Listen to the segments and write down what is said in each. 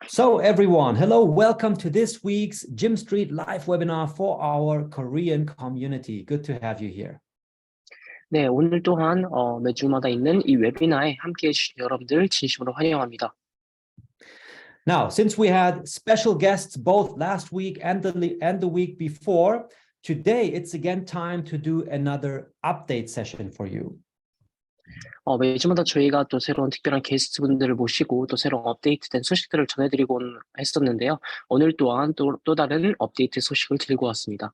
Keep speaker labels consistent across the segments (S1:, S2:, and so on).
S1: So everyone, hello, welcome to this week's Gym Street live webinar for our Korean community. Good to have you here.
S2: 네, 오늘 또한 매주마다 있는 이 웨비나에 함께해 주신 여러분들 진심으로 환영합니다.
S1: Now, since we had special guests both last week and the week before, today it's again time to do another update session for you.
S2: 매주마다 저희가 또 새로운 특별한 게스트분들을 모시고 또 새로운 업데이트된 소식들을 전해드리곤 했었는데요. 오늘 또한 또 다른 업데이트 소식을 들고 왔습니다.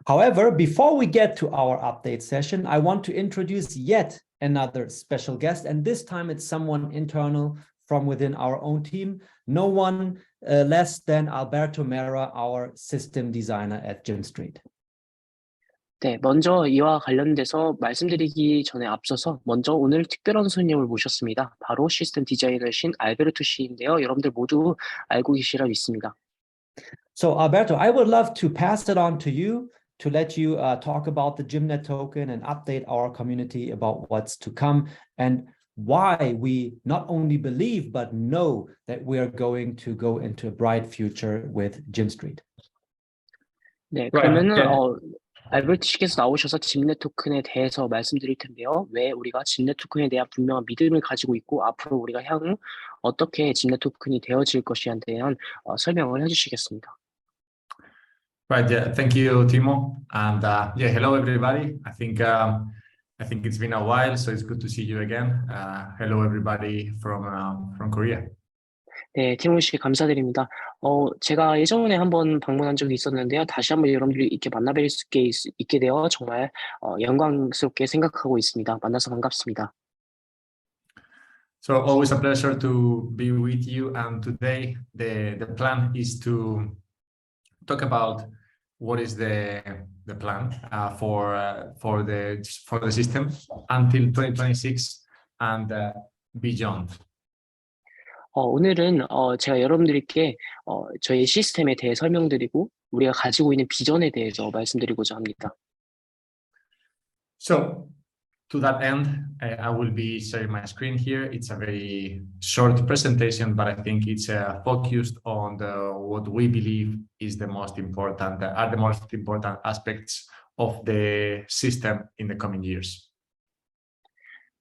S1: However, before we get to our update session, I want to introduce yet another special guest, and this time it's someone internal from within our own team, no one less than Alberto Mera, our system designer at Gym Street.
S2: 네, 먼저 이와 관련돼서 말씀드리기 전에 앞서서 먼저 오늘 특별한 손님을 모셨습니다. 바로 시스템 디자이너신 알베르토 씨인데요. 여러분들 모두 알고 계시리라 믿습니다.
S1: So Alberto, I would love to pass it on to you to let you talk about the GYMNET token and update our community about what's to come and why we not only believe but know that we are going to go into a bright future with Gym Street.
S2: 네, 그러면은 알베르토 씨께서 나오셔서 GYMNET 토큰에 대해서 말씀드릴 텐데요. 왜 우리가 GYMNET 토큰에 대한 분명한 믿음을 가지고 있고 앞으로 우리가 향후 어떻게 GYMNET 토큰이 되어질 것이에 대한 설명을 해주시겠습니다.
S3: Right. Yeah. Thank you, Timo. And yeah, hello everybody. I think it's been a while, so it's good to see you again. Hello everybody from Korea.
S2: 네, 티모 씨 감사드립니다. 제가 예전에 한번 방문한 적이 있었는데요. 다시 한번 여러분들이 이렇게 만나뵐 수 있게 되어 정말 영광스럽게 생각하고 있습니다. 만나서 반갑습니다.
S3: So always a pleasure to be with you. And today the plan is to talk about what is the plan for the system until 2026 and beyond.
S2: 오늘은 제가 여러분들께 저희 시스템에 대해 설명드리고 우리가 가지고 있는 비전에 대해서 말씀드리고자 합니다.
S3: So to that end, I will be sharing my screen here. It's a very short presentation, but I think it's focused on what we believe is the most important aspects of the system in the coming years.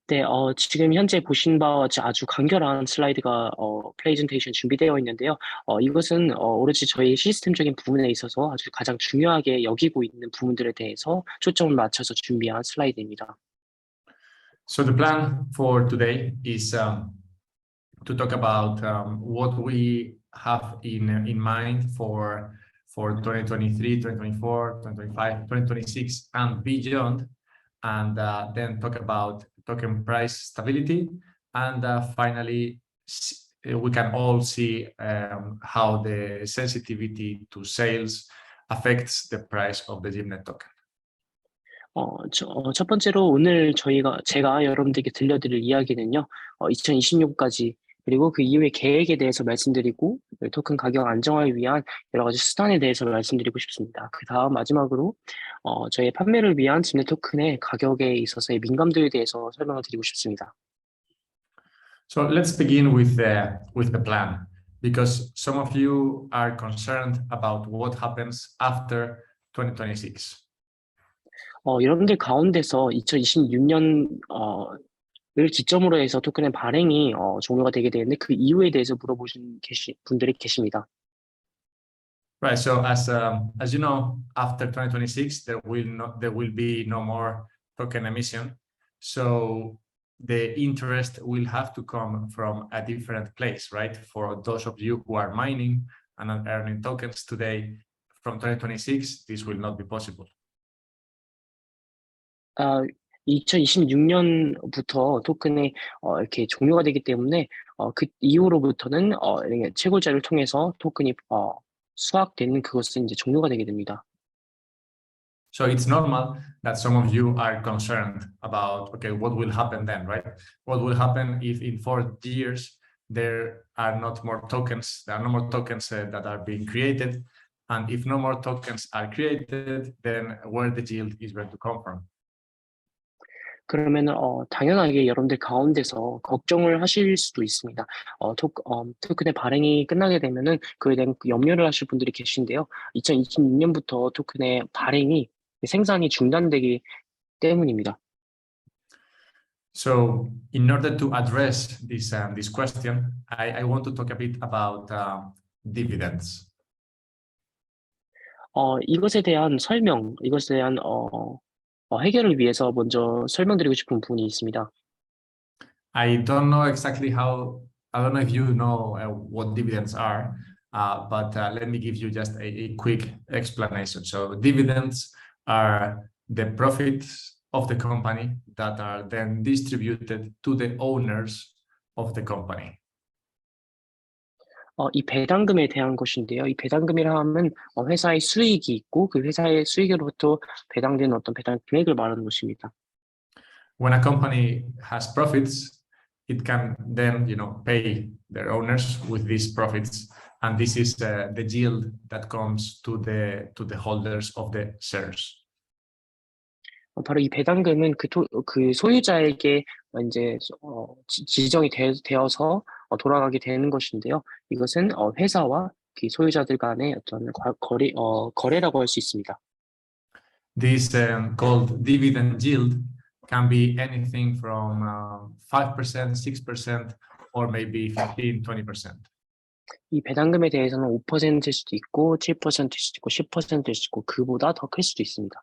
S2: 네, 지금 현재 보신 바와 같이 아주 간결한 슬라이드가 프레젠테이션 준비되어 있는데요. 이것은 오로지 저희 시스템적인 부분에 있어서 아주 가장 중요하게 여기고 있는 부분들에 대해서 초점을 맞춰서 준비한 슬라이드입니다.
S3: So the plan for today is to talk about what we have in mind for 2023, 2024, 2025, 2026, and beyond, and then talk about token price stability, and finally we can all see how the sensitivity to sales affects the price of the GYMNET token.
S2: 첫 번째로 오늘 제가 여러분들께 들려드릴 이야기는요, 2026까지 그리고 그 이후의 계획에 대해서 말씀드리고 토큰 가격 안정화를 위한 여러 가지 수단에 대해서 말씀드리고 싶습니다. 그 다음 마지막으로 저희 판매를 위한 GYMNET 토큰의 가격에 있어서의 민감도에 대해서 설명을 드리고 싶습니다.
S3: So let's begin with the plan, because some of you are concerned about what happens after 2026.
S2: 여러분들 가운데서 2026년을 기점으로 해서 토큰의 발행이 종료가 되게 되는데 그 이유에 대해서 물어보신 분들이 계십니다.
S3: Right. So as you know, after 2026, there will be no more token emission. So the interest will have to come from a different place, right? For those of you who are mining and are earning tokens today, from 2026, this will not be possible.
S2: 2026년부터 토큰이 이렇게 종료가 되기 때문에 그 이후로부터는 채굴자를 통해서 토큰이 수확되는 그것은 이제 종료가 되게 됩니다.
S3: So it's normal that some of you are concerned about, okay, what will happen then, right? What will happen if in 4 years there are not more tokens, there are no more tokens that are being created, and if no more tokens are created, then where the yield is going to come from?
S2: 그러면 당연하게 여러분들 가운데서 걱정을 하실 수도 있습니다. 토큰의 발행이 끝나게 되면은 그에 대한 염려를 하실 분들이 계신데요. 2026년부터 토큰의 발행이 생산이 중단되기 때문입니다.
S3: So, in order to address this question, I want to talk a bit about dividends.
S2: 이것에 대한 이것에 대한 해결을 위해서 먼저 설명드리고 싶은 부분이 있습니다.
S3: I don't know exactly I don't know if you know what dividends are, but let me give you just a quick explanation. So dividends are the profits of the company that are then distributed to the owners of the company.
S2: 이 배당금에 대한 것인데요. 이 배당금이라 하면 회사의 수익이 있고 그 회사의 수익으로부터 배당되는 어떤 배당 금액을 말하는 것입니다.
S3: When a company has profits, it can then, pay their owners with these profits, and this is the yield that comes to the holders of the shares.
S2: 바로 이 배당금은 그 소유자에게 이제 지정이 되어서 돌아가게 되는 것인데요. 이것은 회사와 그 소유자들 간의 어떤 거래라고 할 수 있습니다.
S3: This called dividend yield can be anything from 5%, 6%, or maybe 15, 20%.
S2: 이 배당금에 대해서는 5%일 수도 있고 7%일 수도 있고 10%일 수도 있고 그보다 더 클 수도 있습니다.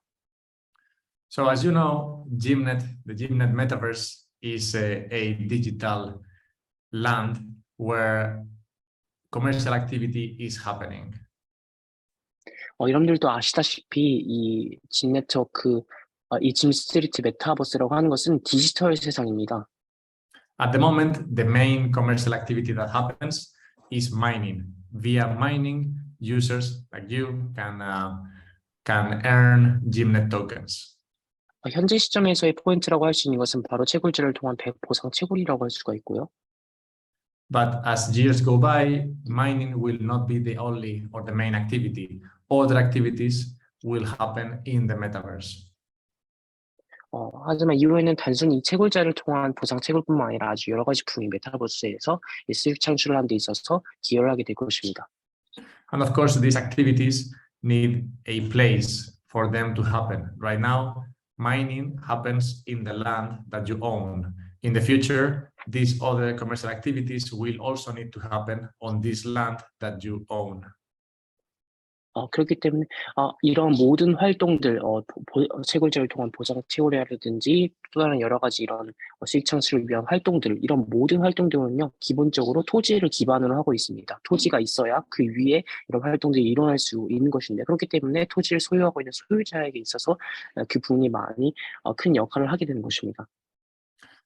S3: So as you know, the GYMNET Metaverse is a digital land where commercial activity is happening.
S2: 여러분들도 아시다시피 이 짐 네트워크, 이 짐 스트리트 메타버스라고 하는 것은 디지털 세상입니다.
S3: At the moment, the main commercial activity that happens is mining. Via mining, users like you can earn GYMNET tokens.
S2: 현재 시점에서의 포인트라고 할 수 있는 것은 바로 채굴제를 통한 보상 채굴이라고 할 수가 있고요.
S3: But as years go by, mining will not be the only or the main activity. Other activities will happen in the metaverse.
S2: 하지만 이후에는 단순히 이 채굴자를 통한 보상 채굴뿐만 아니라 아주 여러 가지 부분이 메타버스에서 수익 창출을 하는 데 있어서 기여를 하게 될 것입니다.
S3: And of course, these activities need a place for them to happen. Right now, mining happens in the land that you own. In the future, these other commercial activities will also need to happen on this land that you own.
S2: 그렇기 때문에 이런 모든 활동들, 채굴제를 통한 보상 채굴이라든지 또 다른 여러 가지 이런 수익 창출을 위한 활동들, 이런 모든 활동들은요 기본적으로 토지를 기반으로 하고 있습니다. 토지가 있어야 그 위에 이런 활동들이 일어날 수 있는 것인데 그렇기 때문에 토지를 소유하고 있는 소유자에게 있어서 그 부분이 많이 큰 역할을 하게 되는 것입니다.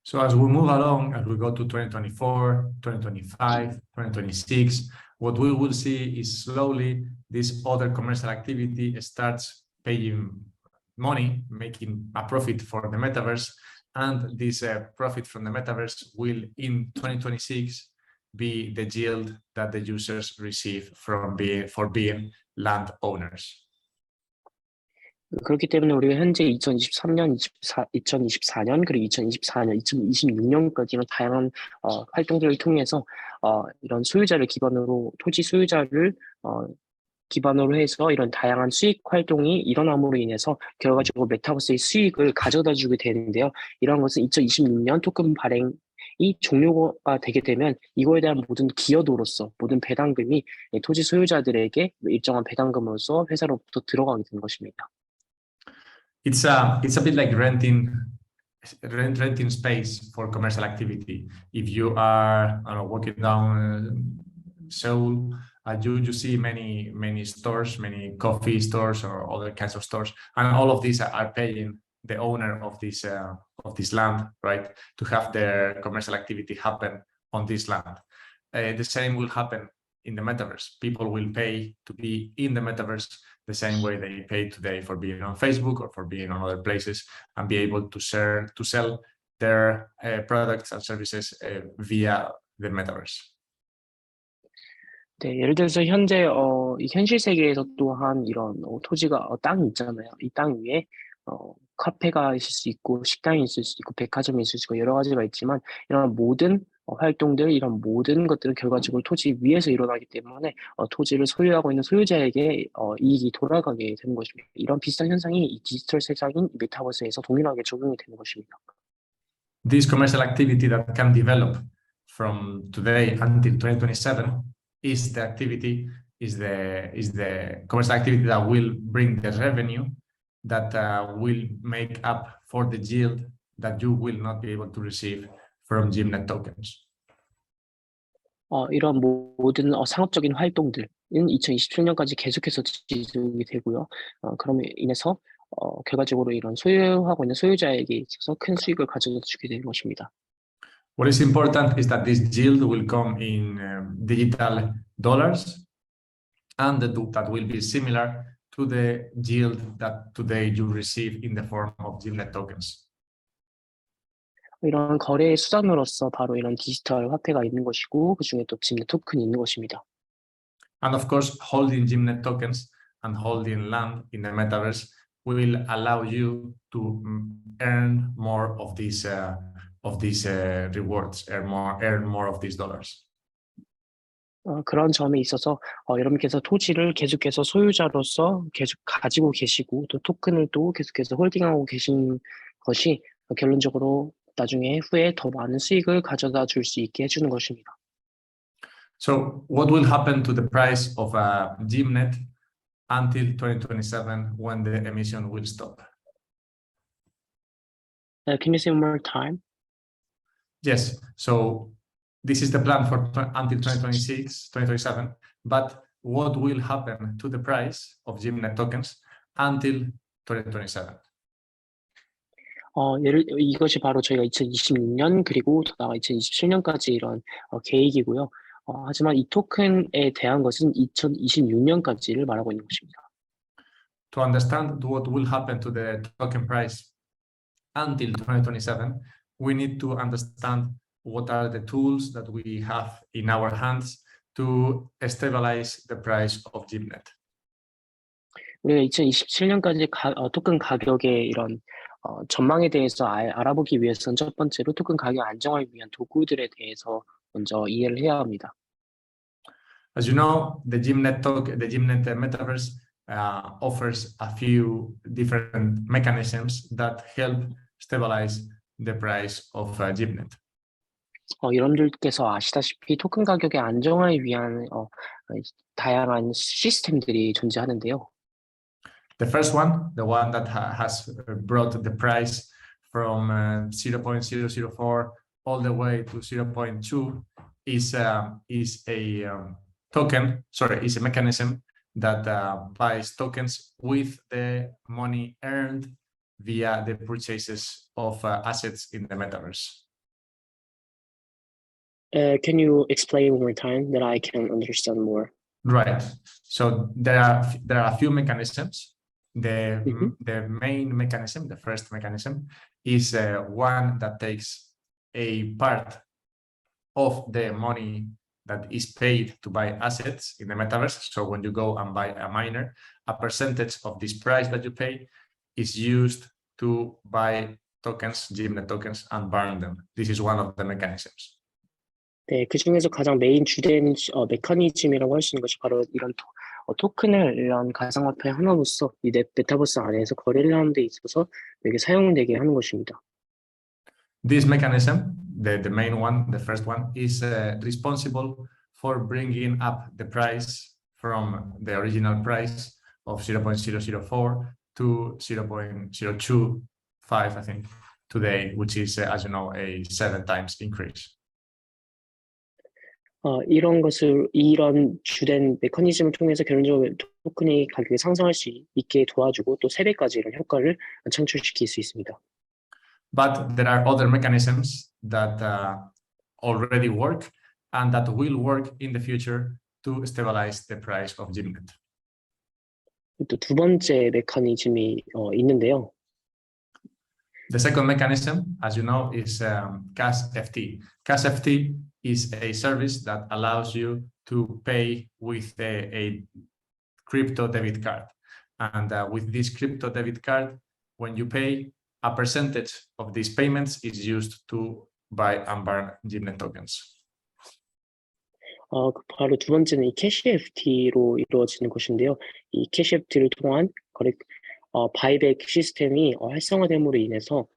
S3: So as we move along, as we go to 2024, 2025, 2026, what we will see is slowly this other commercial activity starts paying money, making a profit for the metaverse, and this profit from the metaverse will in 2026 be the yield that the users receive for being landowners.
S2: 그렇기 때문에 우리가 현재 2023년, 2024년, 그리고 2024년, 2026년까지 이런 다양한 활동들을 통해서 이런 소유자를 기반으로, 토지 소유자를 기반으로 해서 이런 다양한 수익 활동이 일어남으로 인해서 결과적으로 메타버스의 수익을 가져다 주게 되는데요. 이러한 것은 2026년 토큰 발행이 종료가 되게 되면 이거에 대한 모든 기여도로서 모든 배당금이 토지 소유자들에게 일정한 배당금으로서 회사로부터 들어가게 되는 것입니다.
S3: It's a bit like renting space for commercial activity. If you are walking down Seoul, you see many stores, many coffee stores or other kinds of stores, and all of these are paying the owner of this land, right, to have their commercial activity happen on this land. The same will happen in the metaverse. People will pay to be in the metaverse the same way they pay today for being on Facebook or for being on other places and be able to sell their products and services via the metaverse.
S2: 네, 예를 들어서 현재 이 현실 세계에서 또한 이런 토지가 땅이 있잖아요. 이 땅 위에 카페가 있을 수 있고 식당이 있을 수 있고 백화점이 있을 수 있고 여러 가지가 있지만 이런 모든 활동들, 이런 모든 것들은 결과적으로 토지 위에서 일어나기 때문에 토지를 소유하고 있는 소유자에게 이익이 돌아가게 되는 것입니다. 이런 비슷한 현상이 이 디지털 세상인 메타버스에서 동일하게 적용이 되는 것입니다.
S3: This commercial activity that can develop from today until 2027 is the activity, is the commercial activity that will bring the revenue that will make up for the yield that you will not be able to receive from GYMNET tokens.
S2: 이런 모든 상업적인 활동들은 2027년까지 계속해서 지속이 되고요. 그럼으로 인해서 결과적으로 이런 소유하고 있는 소유자에게 있어서 큰 수익을 가져다 주게 되는 것입니다.
S3: What is important is that this yield will come in digital dollars, and that will be similar to the yield that today you receive in the form of GYMNET tokens.
S2: 이런 거래의 수단으로서 바로 이런 디지털 화폐가 있는 것이고 그 중에 또 GYMNET 토큰이 있는 것입니다.
S3: And of course, holding GYMNET tokens and holding land in the metaverse will allow you to earn more of these rewards, earn more of these dollars.
S2: 그런 점에 있어서 여러분께서 토지를 계속해서 소유자로서 계속 가지고 계시고 또 토큰을 또 계속해서 홀딩하고 계신 것이 결론적으로 나중에 후에 더 많은 수익을 가져다 줄 수 있게 해주는 것입니다.
S3: So what will happen to the price of GYMNET until 2027 when the emission will stop?
S2: Can you say one more time?
S3: Yes. So this is the plan for until 2026, 2027. But what will happen to the price of GYMNET tokens until 2027?
S2: 이것이 바로 저희가 2026년 그리고 더 나아가 2027년까지 이런 계획이고요. 하지만 이 토큰에 대한 것은 2026년까지를 말하고 있는 것입니다.
S3: To understand what will happen to the token price until 2027, we need to understand what are the tools that we have in our hands to stabilize the price of GYMNET.
S2: 우리가 2027년까지 토큰 가격의 이런 전망에 대해서 알아보기 위해서는 첫 번째로 토큰 가격 안정화를 위한 도구들에 대해서 먼저 이해를 해야 합니다.
S3: As you know, the GYMNET Metaverse offers a few different mechanisms that help stabilize the price of GYMNET.
S2: 여러분들께서 아시다시피 토큰 가격의 안정화를 위한 다양한 시스템들이 존재하는데요.
S3: The first one, the one that has brought the price from 0.004 all the way to 0.2 is a mechanism that buys tokens with the money earned via the purchases of assets in the metaverse.
S2: Can you explain one more time that I can understand more?
S3: Right. So there are a few mechanisms. The main mechanism, the first mechanism, is one that takes a part of the money that is paid to buy assets in the metaverse. So when you go and buy a miner, a percentage of this price that you pay is used to buy tokens, GYMNET tokens, and burn them. This is one of the mechanisms.
S2: 네, 그 중에서 가장 메인 주된 메커니즘이라고 할 수 있는 것이 바로 이런 토큰을 이런 가상화폐 하나로서 이 메타버스 안에서 거래를 하는 데 있어서 여기 사용되게 하는 것입니다.
S3: This mechanism, the main one, the first one, is responsible for bringing up the price from the original price of 0.004 to 0.025, I think, today, which is, as you know, a 7 times increase.
S2: 이런 주된 메커니즘을 통해서 결론적으로 토큰의 가격이 상승할 수 있게 도와주고 또 3배까지 이런 효과를 창출시킬 수 있습니다.
S3: But there are other mechanisms that already work and that will work in the future to stabilize the price of GYMNET.
S2: 또 두 번째 메커니즘이 있는데요.
S3: The second mechanism, as you know, is CashFT. CashFT is a service that allows you to pay with a crypto debit card. And with this crypto debit card, when you pay, a percentage of these payments is used to buy and burn GYMNET tokens.
S2: 바로 두 번째는 이 캐시 FT로 이루어지는 것인데요. 이 캐시 FT를 통한 거래, 바이백 시스템이 활성화됨으로 인해서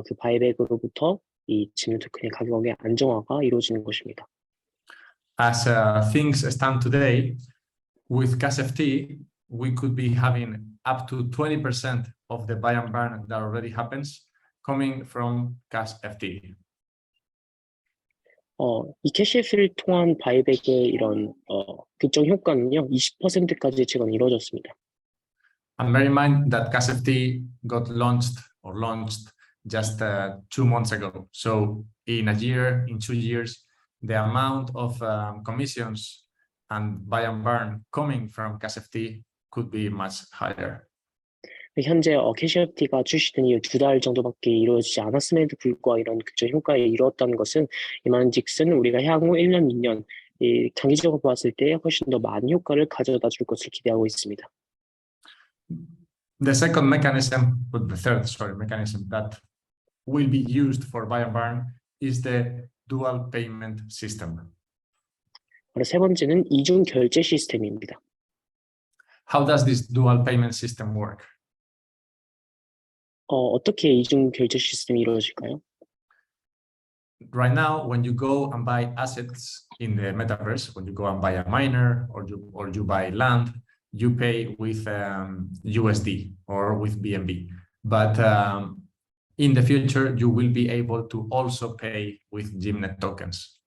S2: 그 바이백으로부터 이 GYMNET 토큰의 가격의 안정화가 이루어지는 것입니다.
S3: As things stand today, with Cash FT, we could be having up to 20% of the buy and burn that already happens coming from Cash FT.
S2: 이 캐시 FT를 통한 바이백의 이런 극적 효과는요, 20%까지 최근 이루어졌습니다.
S3: And bear in mind that Cash FT got launched just 2 months ago. So in a year, in 2 years, the amount of commissions and buy and burn coming from Cash FT could be much higher.
S2: 현재 캐시 FT가 출시된 이후 2달 정도밖에 이루어지지 않았음에도 불구하고 이런 극적 효과에 이루었다는 것은 이만즉슨 우리가 향후 1년, 2년 이 장기적으로 봤을 때 훨씬 더 많은 효과를 가져다 줄 것을 기대하고 있습니다.
S3: The second mechanism, but the third, mechanism that will be used for buy and burn is the dual payment system.
S2: 바로 세 번째는 이중 결제 시스템입니다.
S3: How does this dual payment system work?
S2: 어떻게 이중 결제 시스템이 이루어질까요?
S3: Right now, when you go and buy assets in the metaverse, when you go and buy a miner or you buy land, you pay with USD or with BNB. But in the future, you will be able to also pay with GYMNET tokens.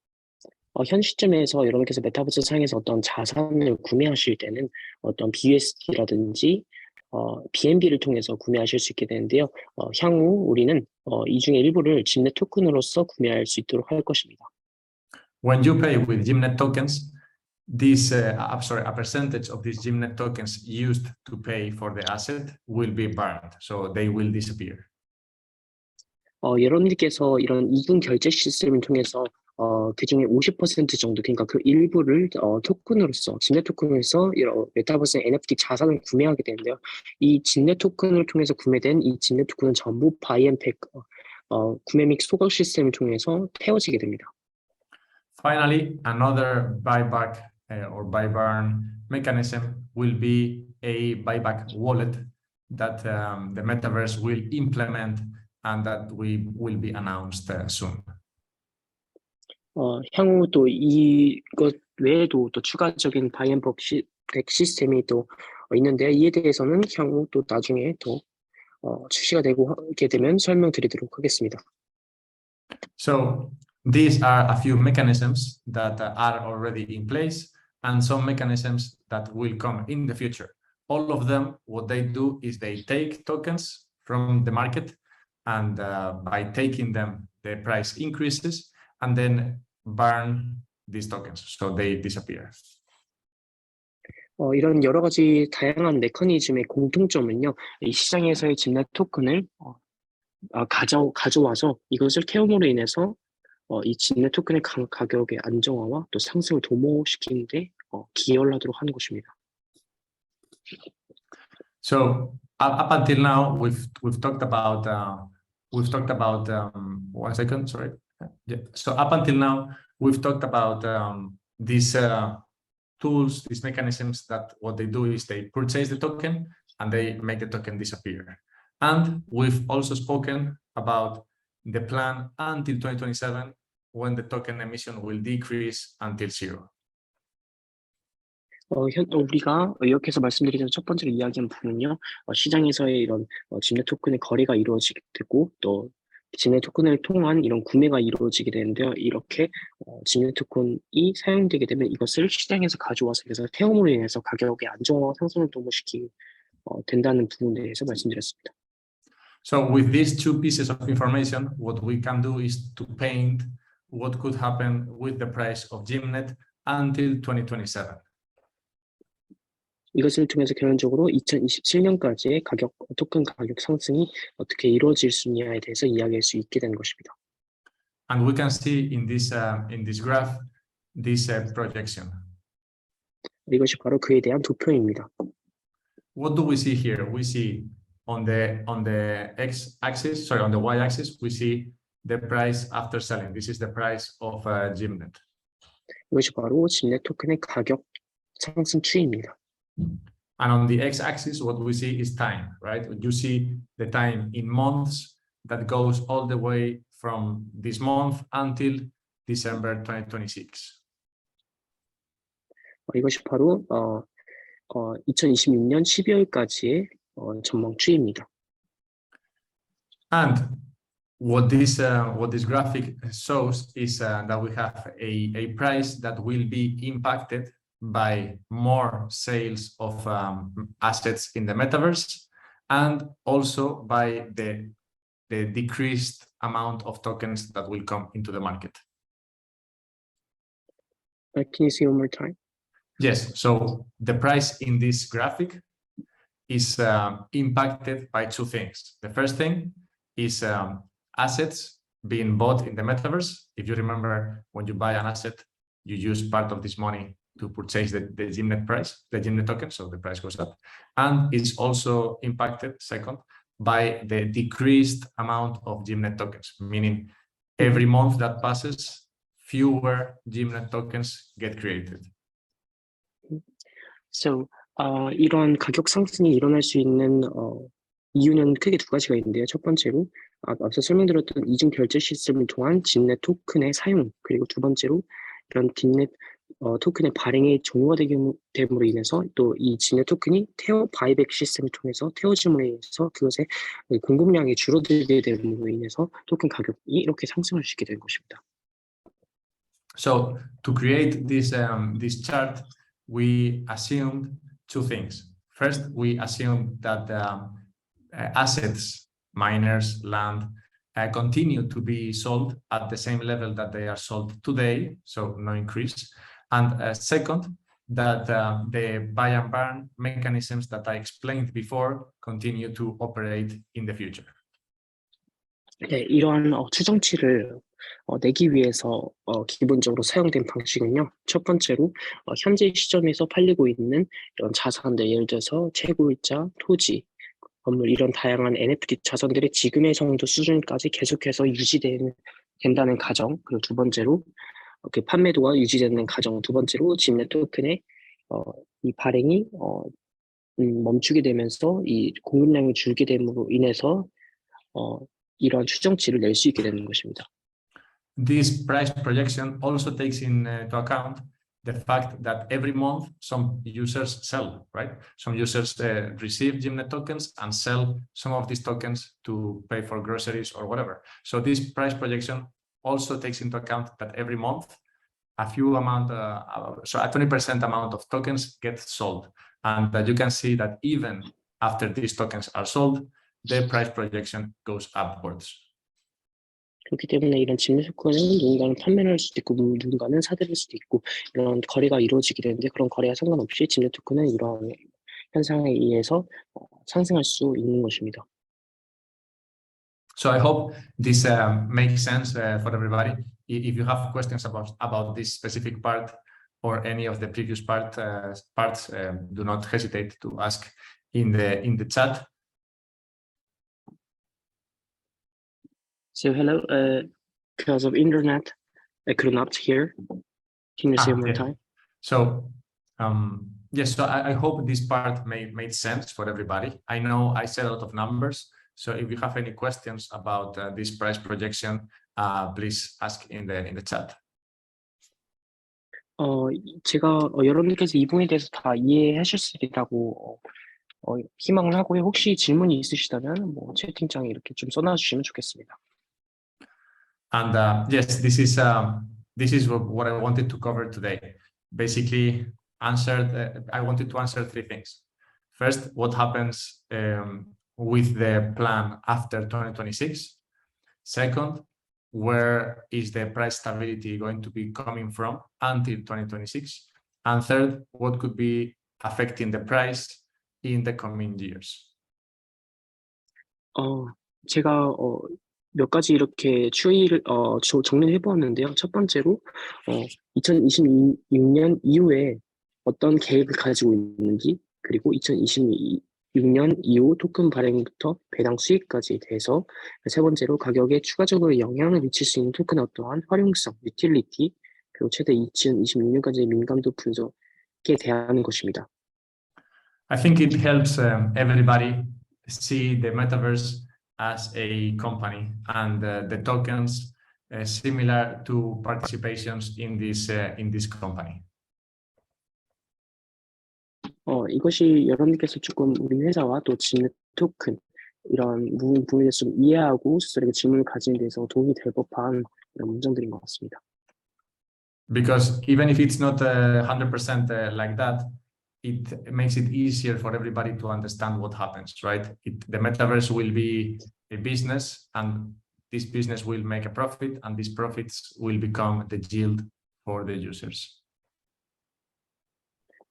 S2: 현 시점에서 여러분께서 메타버스 상에서 어떤 자산을 구매하실 때는 어떤 BUSD라든지 BNB를 통해서 구매하실 수 있게 되는데요. 향후 우리는 이 중에 일부를 GYMNET 토큰으로서 구매할 수 있도록 할 것입니다.
S3: When you pay with GYMNET tokens, this a percentage of these GYMNET tokens used to pay for the asset will be burned, so they will disappear.
S2: 여러분들께서 이런 이중 결제 시스템을 통해서 그 중에 50% 정도, 그러니까 그 일부를 토큰으로서, GYMNET 토큰에서 메타버스 NFT 자산을 구매하게 되는데요. 이 GYMNET 토큰을 통해서 구매된 이 GYMNET 토큰은 전부 바이앤팩, 구매 및 소각 시스템을 통해서 태워지게 됩니다.
S3: Finally, another buyback or buy burn mechanism will be a buyback wallet that the Metaverse will implement and that will be announced soon.
S2: 향후 또 이것 외에도 또 추가적인 바이앤팩 시스템이 또 있는데 이에 대해서는 향후 또 나중에 더 출시가 되고 하게 되면 설명드리도록 하겠습니다.
S3: So these are a few mechanisms that are already in place and some mechanisms that will come in the future. All of them, what they do is they take tokens from the market and by taking them, the price increases and then burn these tokens, so they disappear.
S2: 이런 여러 가지 다양한 메커니즘의 공통점은요, 이 시장에서의 GYMNET 토큰을 가져와서 이것을 태움으로 인해서 이 GYMNET 토큰의 가격의 안정화와 또 상승을 도모시키는데 기여를 하도록 하는 것입니다.
S3: So up until now, we've talked about 1 second, sorry. Yeah. So up until now, we've talked about these tools, these mechanisms that what they do is they purchase the token and they make the token disappear. And we've also spoken about the plan until 2027 when the token emission will decrease until 0.
S2: 우리가 이렇게 해서 말씀드리는 첫 번째로 이야기한 부분은요, 시장에서의 이런 GYMNET 토큰의 거래가 이루어지게 되고 또 GYMNET 토큰을 통한 이런 구매가 이루어지게 되는데요. 이렇게 GYMNET 토큰이 사용되게 되면 이것을 시장에서 가져와서 그래서 태움으로 인해서 가격의 안정화와 상승을 도모시키게 된다는 부분에 대해서 말씀드렸습니다.
S3: So with these two pieces of information, what we can do is to paint what could happen with the price of GYMNET until 2027.
S2: 이것을 통해서 결론적으로 2027년까지의 토큰 가격 상승이 어떻게 이루어질 수 있냐에 대해서 이야기할 수 있게 되는 것입니다.
S3: And we can see in this graph this projection.
S2: 이것이 바로 그에 대한 도표입니다.
S3: What do we see here? We see on the x-axis, sorry, on the y-axis, we see the price after selling. This is the price of GYMNET.
S2: 이것이 바로 GYMNET 토큰의 가격 상승 추이입니다.
S3: And on the x-axis, what we see is time, right? You see the time in months that goes all the way from this month until December 2026.
S2: 이것이 바로 2026년 12월까지의 전망 추이입니다.
S3: And what this graphic shows is that we have a price that will be impacted by more sales of assets in the metaverse, and also by the decreased amount of tokens that will come into the market.
S2: Can you see one more time?
S3: Yes, so the price in this graphic is impacted by two things. The first thing is assets being bought in the metaverse. If you remember, when you buy an asset, you use part of this money to purchase the GYMNET price, the GYMNET token, so the price goes up. And it's also impacted, second, by the decreased amount of GYMNET tokens, meaning every month that passes, fewer GYMNET tokens get created.
S2: So, 이런 가격 상승이 일어날 수 있는 이유는 크게 두 가지가 있는데요. 첫 번째로 앞서 설명드렸던 이중 결제 시스템을 통한 GYMNET 토큰의 사용, 그리고 두 번째로 이런 GYMNET 토큰의 발행이 종료가 됨으로 인해서 또 이 GYMNET 토큰이 바이백 시스템을 통해서 태워짐으로 인해서 그것의 공급량이 줄어들게 됨으로 인해서 토큰 가격이 이렇게 상승할 수 있게 된 것입니다.
S3: So to create this chart, we assumed two things. First, we assumed that assets, miners, land, continue to be sold at the same level that they are sold today, so no increase. And second, that the buy and burn mechanisms that I explained before continue to operate in the future.
S2: 네, 이러한 추정치를 내기 위해서 기본적으로 사용된 방식은요. 첫 번째로 현재 시점에서 팔리고 있는 이런 자산들, 예를 들어서 채굴자, 토지, 건물 이런 다양한 NFT 자산들의 지금의 정도 수준까지 계속해서 유지된다는 가정, 그리고 두 번째로 그 판매도가 유지되는 가정, 두 번째로 GYMNET 토큰의 이 발행이 멈추게 되면서 이 공급량이 줄게 됨으로 인해서 이러한 추정치를 낼 수 있게 되는 것입니다.
S3: This price projection also takes into account the fact that every month some users sell, right? Some users receive GYMNET tokens and sell some of these tokens to pay for groceries or whatever. So this price projection also takes into account that every month so a 20% amount of tokens get sold, and that you can see that even after these tokens are sold, the price projection goes upwards.
S2: 그렇기 때문에 이런 GYMNET 토큰은 누군가는 판매를 할 수도 있고 누군가는 사들일 수도 있고 이런 거래가 이루어지게 되는데 그런 거래와 상관없이 GYMNET 토큰은 이러한 현상에 의해서 상승할 수 있는 것입니다.
S3: So I hope this makes sense for everybody. If you have questions about this specific part or any of the previous parts, do not hesitate to ask in the chat.
S2: So hello, because of internet, I could not hear. Can you say one more time?
S3: So yes, so I hope this part made sense for everybody. I know I said a lot of numbers, so if you have any questions about this price projection, please ask in the chat.
S2: 제가 여러분께서 이 부분에 대해서 다 이해하셨으리라고 희망을 하고요. 혹시 질문이 있으시다면 채팅창에 이렇게 좀 써놔주시면 좋겠습니다.
S3: And yes, this is what I wanted to cover today. Basically, I wanted to answer three things. First, what happens with the plan after 2026? Second, where is the price stability going to be coming from until 2026? And third, what could be affecting the price in the coming years?
S2: 제가 몇 가지 이렇게 추이를 정리해 보았는데요. 첫 번째로 2026년 이후에 어떤 계획을 가지고 있는지, 그리고 2026 6년 이후 토큰 발행부터 배당 수익까지에 대해서, 세 번째로 가격에 추가적으로 영향을 미칠 수 있는 토큰의 어떠한 활용성, 유틸리티, 그리고 최대 2026년까지의 민감도 분석에 대한 것입니다.
S3: I think it helps everybody see the metaverse as a company and the tokens similar to participations in this company.
S2: 이것이 여러분께서 조금 우리 회사와 또 GYMNET 토큰 이런 부분에 대해서 좀 이해하고 스스로에게 질문을 가지는 데서 도움이 될 법한 이런 문장들인 것 같습니다.
S3: Because even if it's not 100% like that, it makes it easier for everybody to understand what happens, right? The metaverse will be a business, and this business will make a profit, and these profits will become the yield for the users.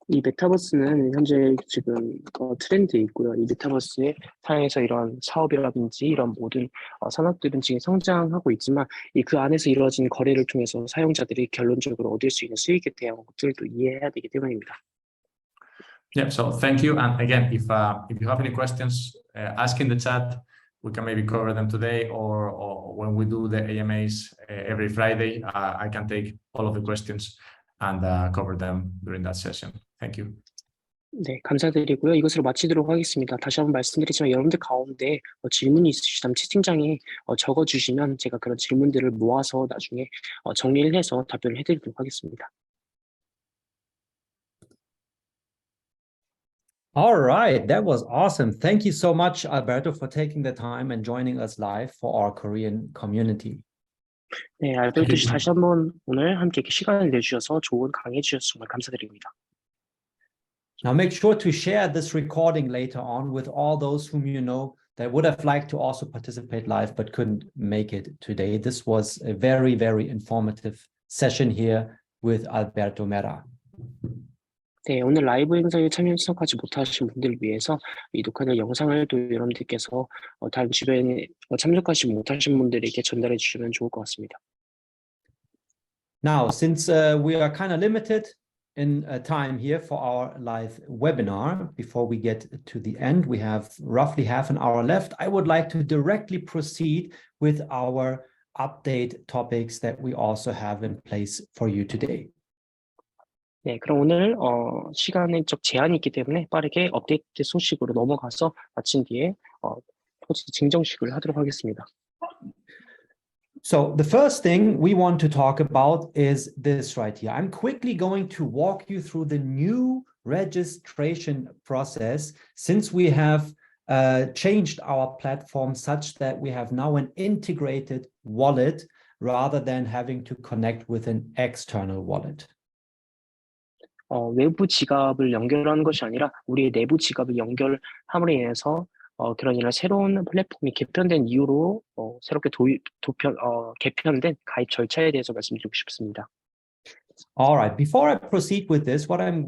S2: 이 메타버스는 현재 지금 트렌드에 있고요. 이 메타버스의 사용해서 이런 사업이라든지 이런 모든 산업들은 지금 성장하고 있지만 그 안에서 이루어진 거래를 통해서 사용자들이 결론적으로 얻을 수 있는 수익에 대한 것들도 이해해야 되기 때문입니다.
S3: Yeah, so thank you. And again, if you have any questions, ask in the chat. We can maybe cover them today, or when we do the AMAs every Friday, I can take all of the questions and cover them during that session. Thank you.
S2: 네, 감사드리고요. 이것으로 마치도록 하겠습니다. 다시 한번 말씀드리지만 여러분들 가운데 질문이 있으시다면 채팅창에 적어주시면 제가 그런 질문들을 모아서 나중에 정리를 해서 답변을 해드리도록 하겠습니다.
S1: All right, that was awesome. Thank you so much, Alberto, for taking the time and joining us live for our Korean community.
S2: 네, 알베르토 씨 다시 한번 오늘 함께 이렇게 시간을 내주셔서 좋은 강의 해주셔서 정말 감사드립니다.
S1: Now make sure to share this recording later on with all those whom you know that would have liked to also participate live but couldn't make it today. This was a very, very informative session here with Alberto Mera.
S2: 네, 오늘 라이브 행사에 참여하지 못하신 분들을 위해서 이 녹화된 영상을 또 여러분들께서 다른 주변에 참석하지 못하신 분들에게 전달해 주시면 좋을 것 같습니다.
S1: Now, since we are kind of limited in time here for our live webinar, before we get to the end, we have roughly half an hour left. I would like to directly proceed with our update topics that we also have in place for you today.
S2: 네, 그럼 오늘 시간적 제한이 있기 때문에 빠르게 업데이트 소식으로 넘어가서 마친 뒤에 증정식을 하도록 하겠습니다.
S1: So the first thing we want to talk about is this right here. I'm quickly going to walk you through the new registration process since we have changed our platform such that we have now an integrated wallet rather than having to connect with an external wallet.
S2: 외부 지갑을 연결하는 것이 아니라 우리의 내부 지갑을 연결함으로 인해서 그런 이런 새로운 플랫폼이 개편된 이후로 새롭게 개편된 가입 절차에 대해서 말씀드리고 싶습니다.
S1: All right, before I proceed with this, what I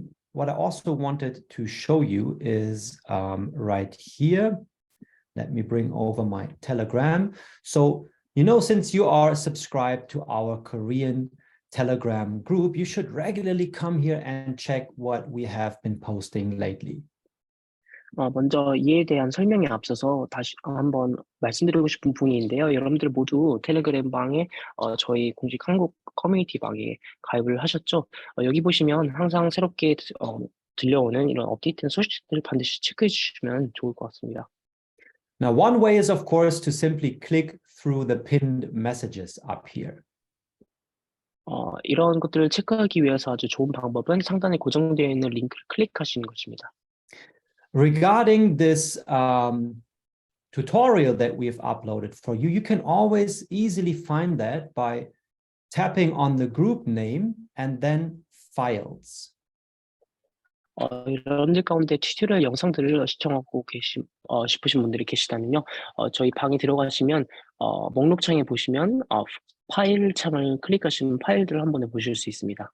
S1: also wanted to show you is right here. Let me bring over my Telegram. So, you know, since you are subscribed to our Korean Telegram group, you should regularly come here and check what we have been posting lately.
S2: 먼저 이에 대한 설명에 앞서서 다시 한번 말씀드리고 싶은 부분인데요. 여러분들 모두 텔레그램 방에 저희 공식 한국 커뮤니티 방에 가입을 하셨죠? 여기 보시면 항상 새롭게 들려오는 이런 업데이트된 소식들을 반드시 체크해 주시면 좋을 것 같습니다.
S1: Now, one way is, of course, to simply click through the pinned messages up here.
S2: 이런 것들을 체크하기 위해서 아주 좋은 방법은 상단에 고정되어 있는 링크를 클릭하시는 것입니다.
S1: Regarding this tutorial that we've uploaded for you, you can always easily find that by tapping on the group name and then files.
S2: 여러분들 가운데 튜토리얼 영상들을 시청하고 싶으신 분들이 계시다면요. 저희 방에 들어가시면 목록창에 보시면 파일 창을 클릭하시면 파일들을 한 번에 보실 수 있습니다.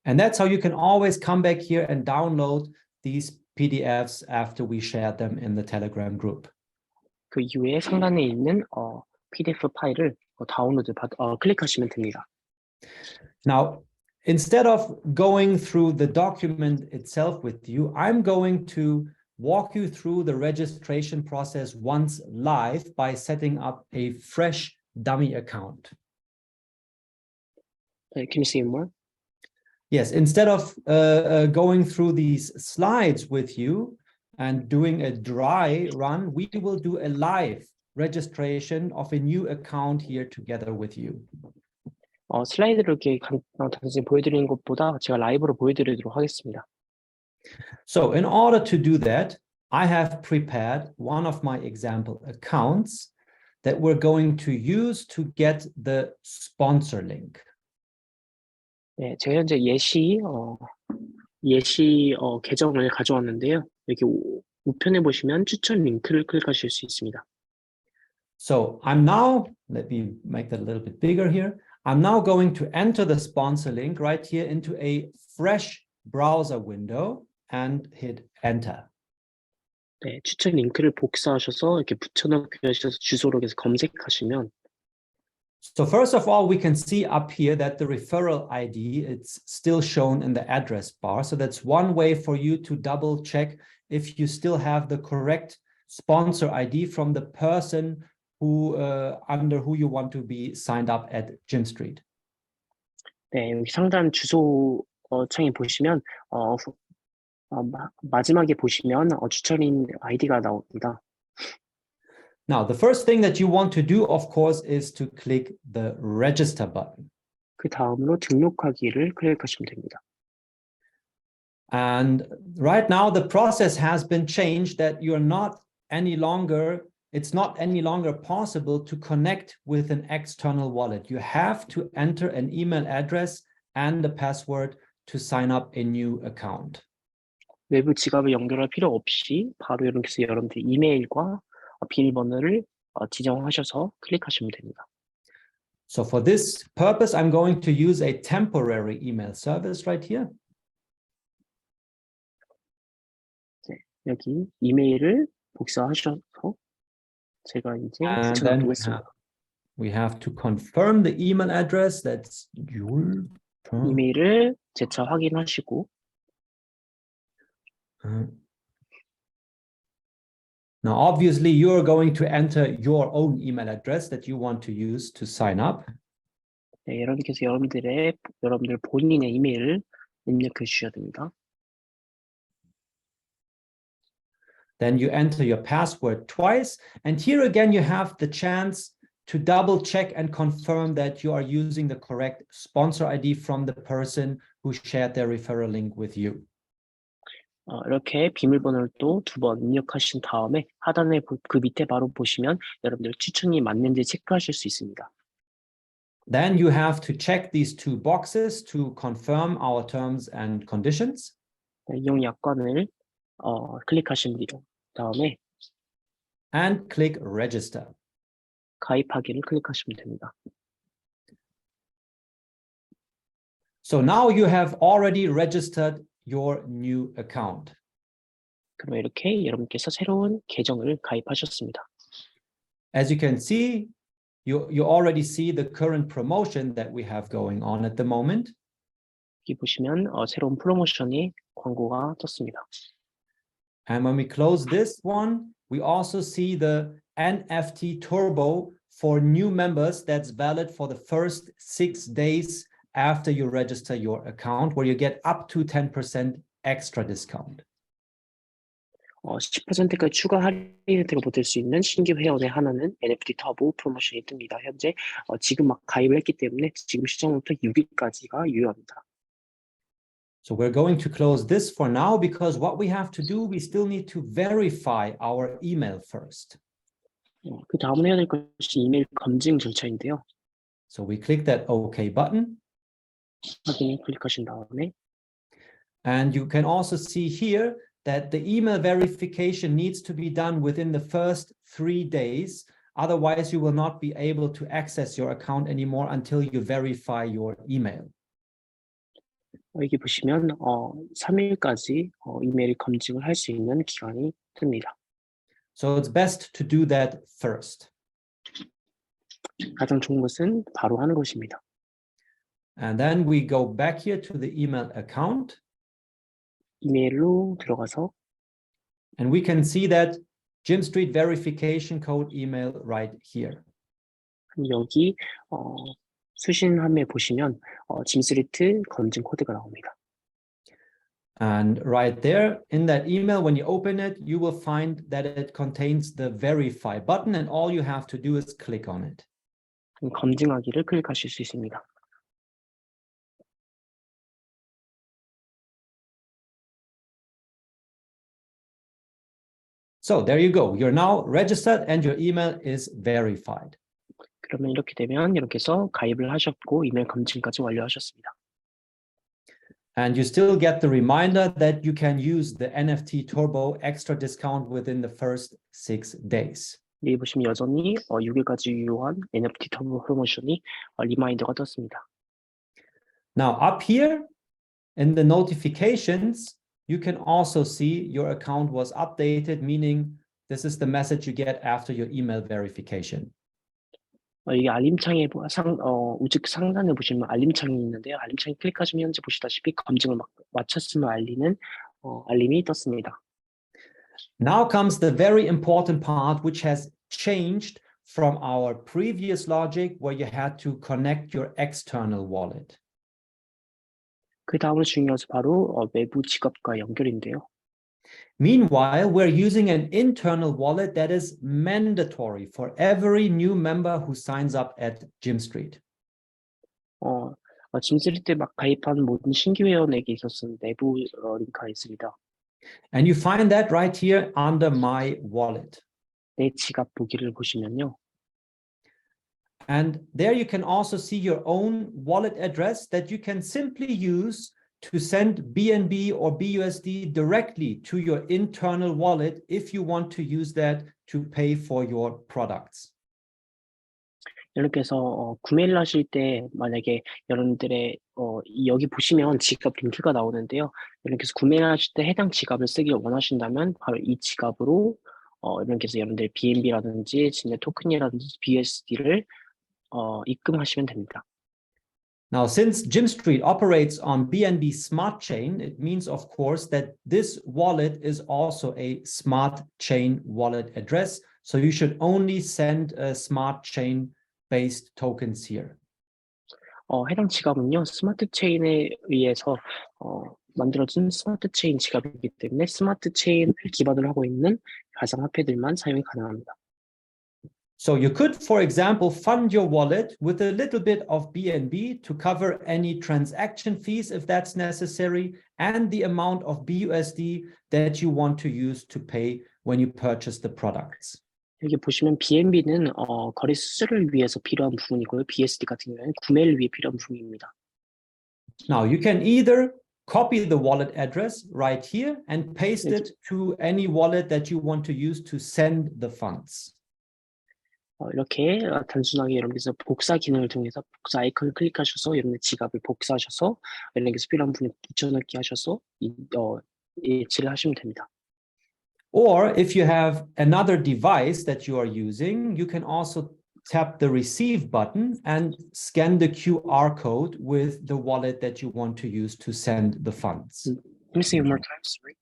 S1: And that's how you can always come back here and download these PDFs after we share them in the Telegram group.
S2: 그 이후에 상단에 있는 PDF 파일을 클릭하시면 됩니다.
S1: Now, instead of going through the document itself with you, I'm going to walk you through the registration process once live by setting up a fresh dummy account.
S2: Can you say more?
S1: Yes, instead of going through these slides with you and doing a dry run, we will do a live registration of a new account here together with you.
S2: 슬라이드를 이렇게 단순히 보여드리는 것보다 제가 라이브로 보여드리도록 하겠습니다.
S1: So in order to do that, I have prepared one of my example accounts that we're going to use to get the sponsor link.
S2: 네, 제가 현재 예시 계정을 가져왔는데요. 여기 우편에 보시면 추천 링크를 클릭하실 수 있습니다.
S1: So I'm now, let me make that a little bit bigger here. I'm now going to enter the sponsor link right here into a fresh browser window and hit enter.
S2: 네, 추천 링크를 복사하셔서 이렇게 붙여넣기 하셔서 주소로 해서 검색하시면
S1: So first of all, we can see up here that the referral ID, it's still shown in the address bar. So that's one way for you to double check if you still have the correct sponsor ID from the person who under who you want to be signed up at Gym Street.
S2: 네, 여기 상단 주소 창에 보시면 마지막에 보시면 추천인 아이디가 나옵니다.
S1: Now, the first thing that you want to do, of course, is to click the register button.
S2: 그 다음으로 등록하기를 클릭하시면 됩니다.
S1: And right now, the process has been changed that you're not any longer, it's not any longer possible to connect with an external wallet. You have to enter an email address and a password to sign up a new account.
S2: 외부 지갑을 연결할 필요 없이 바로 이렇게 해서 여러분들 이메일과 비밀번호를 지정하셔서 클릭하시면 됩니다.
S1: So for this purpose, I'm going to use a temporary email service right here.
S2: 네, 여기 이메일을 복사하셔서 제가 이제
S1: And then
S2: 붙여놓겠습니다.
S1: we have to confirm the email address. That's your turn.
S2: 이메일을 재차 확인하시고
S1: Now, obviously, you're going to enter your own email address that you want to use to sign up.
S2: 네, 여러분께서 여러분들 본인의 이메일을 입력해 주셔야 됩니다.
S1: Then you enter your password twice. And here again, you have the chance to double check and confirm that you are using the correct sponsor ID from the person who shared their referral link with you.
S2: 이렇게 비밀번호를 또 2번 입력하신 다음에 하단에 그 밑에 바로 보시면 여러분들 추천이 맞는지 체크하실 수 있습니다.
S1: Then you have to check these two boxes to confirm our terms and conditions.
S2: 이용 약관을 클릭하신 다음에
S1: And click register.
S2: 가입하기를 클릭하시면 됩니다.
S1: So now you have already registered your new account.
S2: 그럼 이렇게 여러분께서 새로운 계정을 가입하셨습니다.
S1: As you can see, you already see the current promotion that we have going on at the moment.
S2: 여기 보시면 새로운 프로모션이 광고가 떴습니다.
S1: And when we close this one, we also see the NFT Turbo for new members that's valid for the first 6 days after you register your account, where you get up to 10% extra discount.
S2: 10%까지 추가 할인 혜택을 받을 수 있는 신규 회원에 한하는 NFT 터보 프로모션이 뜹니다. 현재 지금 막 가입을 했기 때문에 지금 시작부터 6일까지가 유효합니다.
S1: So we're going to close this for now because what we have to do, we still need to verify our email first.
S2: 그 다음으로 해야 될 것이 이메일 검증 절차인데요.
S1: So we click that OK button.
S2: 확인을 클릭하신 다음에
S1: And you can also see here that the email verification needs to be done within the first 3 days. Otherwise, you will not be able to access your account anymore until you verify your email.
S2: 여기 보시면 3일까지 이메일 검증을 할 수 있는 기간이 뜹니다.
S1: So it's best to do that first.
S2: 가장 좋은 것은 바로 하는 것입니다.
S1: And then we go back here to the email account.
S2: 이메일로 들어가서
S1: And we can see that GYMStreet verification code email right here.
S2: 여기 수신함에 보시면 짐스리트 검증 코드가 나옵니다.
S1: And right there in that email, when you open it, you will find that it contains the verify button, and all you have to do is click on it.
S2: 검증하기를 클릭하실 수 있습니다.
S1: So there you go. You're now registered and your email is verified.
S2: 그러면 이렇게 되면 이렇게 해서 가입을 하셨고 이메일 검증까지 완료하셨습니다.
S1: And you still get the reminder that you can use the NFT Turbo extra discount within the first 6 days.
S2: 여기 보시면 여전히 6일까지 유효한 NFT 터보 프로모션이 리마인더가 떴습니다.
S1: Now up here in the notifications, you can also see your account was updated, meaning this is the message you get after your email verification.
S2: 이 알림창에 우측 상단에 보시면 알림창이 있는데요. 알림창 클릭하시면 현재 보시다시피 검증을 마쳤음을 알리는 알림이 떴습니다.
S1: Now comes the very important part, which has changed from our previous logic where you had to connect your external wallet.
S2: 그 다음으로 중요해서 바로 외부 지갑과 연결인데요.
S1: Meanwhile, we're using an internal wallet that is mandatory for every new member who signs up at GYMStreet.
S2: 짐스리트 막 가입한 모든 신규 회원에게 있어서는 내부 링크가 있습니다.
S1: And you find that right here under My Wallet.
S2: 내 지갑 보기를 보시면요.
S1: And there you can also see your own wallet address that you can simply use to send BNB or BUSD directly to your internal wallet if you want to use that to pay for your products.
S2: 이렇게 해서 구매를 하실 때 만약에 여러분들의 여기 보시면 지갑 링크가 나오는데요. 이렇게 해서 구매를 하실 때 해당 지갑을 쓰길 원하신다면 바로 이 지갑으로 이렇게 해서 여러분들 BNB라든지 GYMNET 토큰이라든지 BUSD를 입금하시면 됩니다.
S1: Now, since GYMStreet operates on BNB Smart Chain, it means, of course, that this wallet is also a Smart Chain wallet address. So you should only send Smart Chain-based tokens here.
S2: 해당 지갑은요, 스마트 체인에 의해서 만들어진 스마트 체인 지갑이기 때문에 스마트 체인을 기반으로 하고 있는 가상화폐들만 사용이 가능합니다.
S1: So you could, for example, fund your wallet with a little bit of BNB to cover any transaction fees if that's necessary, and the amount of BUSD that you want to use to pay when you purchase the products.
S2: 여기 보시면 BNB는 거래 수수료를 위해서 필요한 부분이고요. BSD 같은 경우에는 구매를 위해 필요한 부분입니다.
S1: Now you can either copy the wallet address right here and paste it to any wallet that you want to use to send the funds.
S2: 이렇게 단순하게 여러분께서 복사 기능을 통해서 복사 아이콘을 클릭하셔서 여러분의 지갑을 복사하셔서 여러분께서 필요한 부분에 붙여넣기 하셔서 예치를 하시면 됩니다.
S1: Or if you have another device that you are using, you can also tap the receive button and scan the QR code with the wallet that you want to use to send the funds.
S2: Let me say one more time, sorry.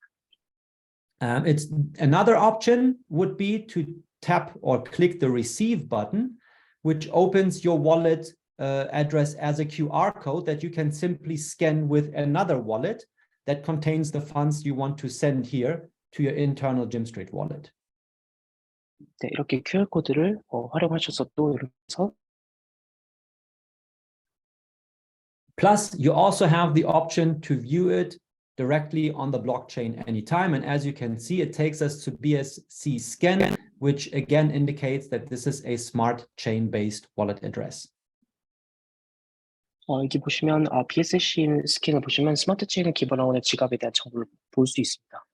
S1: It's another option would be to tap or click the receive button, which opens your wallet address as a QR code that you can simply scan with another wallet that contains the funds you want to send here to your internal GYMStreet wallet.
S2: 네, 이렇게 QR 코드를 활용하셔서 또 이렇게 해서
S1: Plus, you also have the option to view it directly on the blockchain anytime. And as you can see, it takes us to BSC Scanner, which again indicates that this is a smart chain-based wallet address.
S2: 여기 보시면 BSC 스캔을 보시면 스마트 체인을 기반으로 하는 지갑에 대한 정보를 볼 수 있습니다.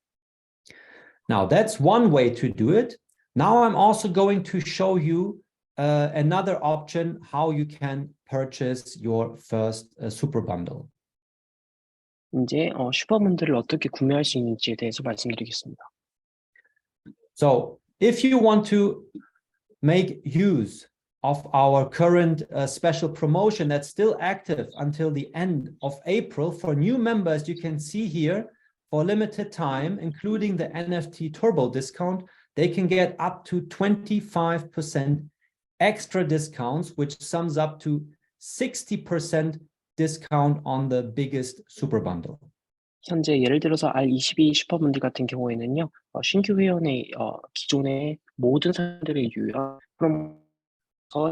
S1: Now, that's one way to do it. Now I'm also going to show you another option, how you can purchase your first super bundle.
S2: 이제 슈퍼번들을 어떻게 구매할 수 있는지에 대해서 말씀드리겠습니다.
S1: So if you want to make use of our current special promotion that's still active until the end of April, for new members, you can see here, for a limited time, including the NFT turbo discount, they can get up to 25% extra discounts, which sums up to 60% discount on the biggest super bundle.
S2: 현재 예를 들어서 R22 슈퍼분들 같은 경우에는요, 신규 회원의 기존의 모든 사람들을 유효한 그럼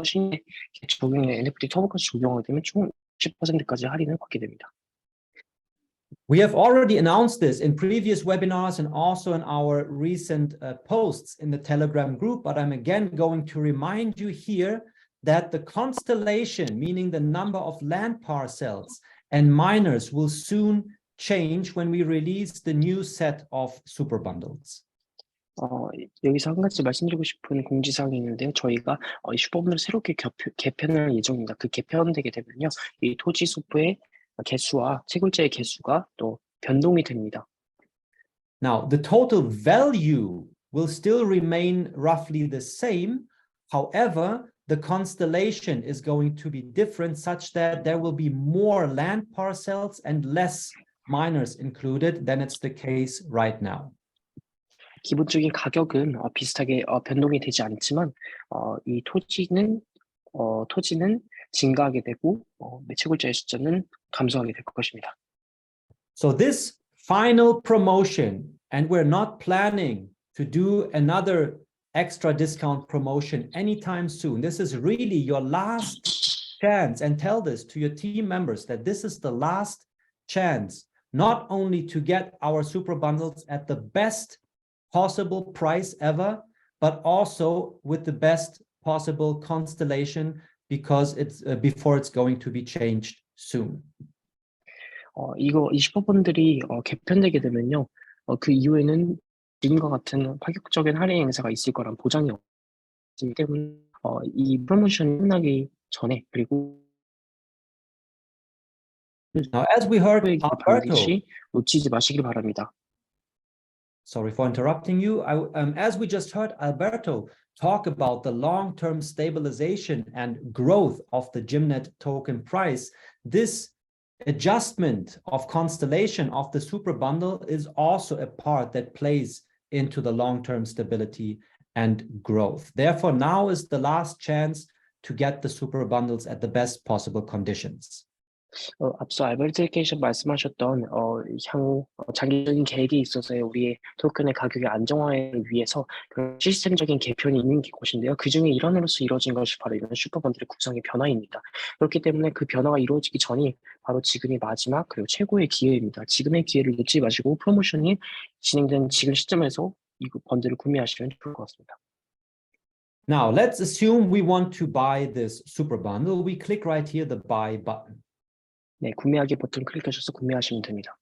S2: 신규 적용의 NFT 터보까지 적용하게 되면 총 10%까지 할인을 받게 됩니다.
S1: We have already announced this in previous webinars and also in our recent posts in the Telegram group, but I'm again going to remind you here that the constellation, meaning the number of land parcels and miners, will soon change when we release the new set of super bundles.
S2: 여기서 한 가지 말씀드리고 싶은 공지사항이 있는데요. 저희가 이 슈퍼분을 새롭게 개편할 예정입니다. 그 개편되게 되면요, 이 토지 수의 개수와 채굴자의 개수가 또 변동이 됩니다.
S1: Now, the total value will still remain roughly the same. However, the constellation is going to be different such that there will be more land parcels and less miners included than it's the case right now.
S2: 기본적인 가격은 비슷하게 변동이 되지 않지만 이 토지는 증가하게 되고 채굴자의 숫자는 감소하게 될 것입니다.
S1: So this final promotion, and we're not planning to do another extra discount promotion anytime soon. This is really your last chance, and tell this to your team members that this is the last chance, not only to get our super bundles at the best possible price ever, but also with the best possible constellation, because it's before it's going to be changed soon.
S2: 이 슈퍼분들이 개편되게 되면요, 그 이후에는 지금과 같은 파격적인 할인 행사가 있을 거란 보장이 없기 때문에 이 프로모션이 끝나기 전에 그리고
S1: Now, as we heard Alberto,
S2: 놓치지 마시길 바랍니다.
S1: sorry for interrupting you. As we just heard Alberto talk about the long-term stabilization and growth of the GYMNET token price, this adjustment of constellation of the super bundle is also a part that plays into the long-term stability and growth. Therefore, now is the last chance to get the super bundles at the best possible conditions.
S2: 앞서 알베르트께서 말씀하셨던 향후 장기적인 계획에 있어서의 우리의 토큰의 가격의 안정화를 위해서 그런 시스템적인 개편이 있는 곳인데요. 그중에 일환으로서 이루어진 것이 바로 이런 슈퍼번들의 구성의 변화입니다. 그렇기 때문에 그 변화가 이루어지기 전이 바로 지금이 마지막 그리고 최고의 기회입니다. 지금의 기회를 놓치지 마시고 프로모션이 진행된 지금 시점에서 이 번들을 구매하시면 좋을 것 같습니다.
S1: Now, let's assume we want to buy this super bundle. We click right here, the buy button.
S2: 네, 구매하기 버튼 클릭하셔서 구매하시면 됩니다.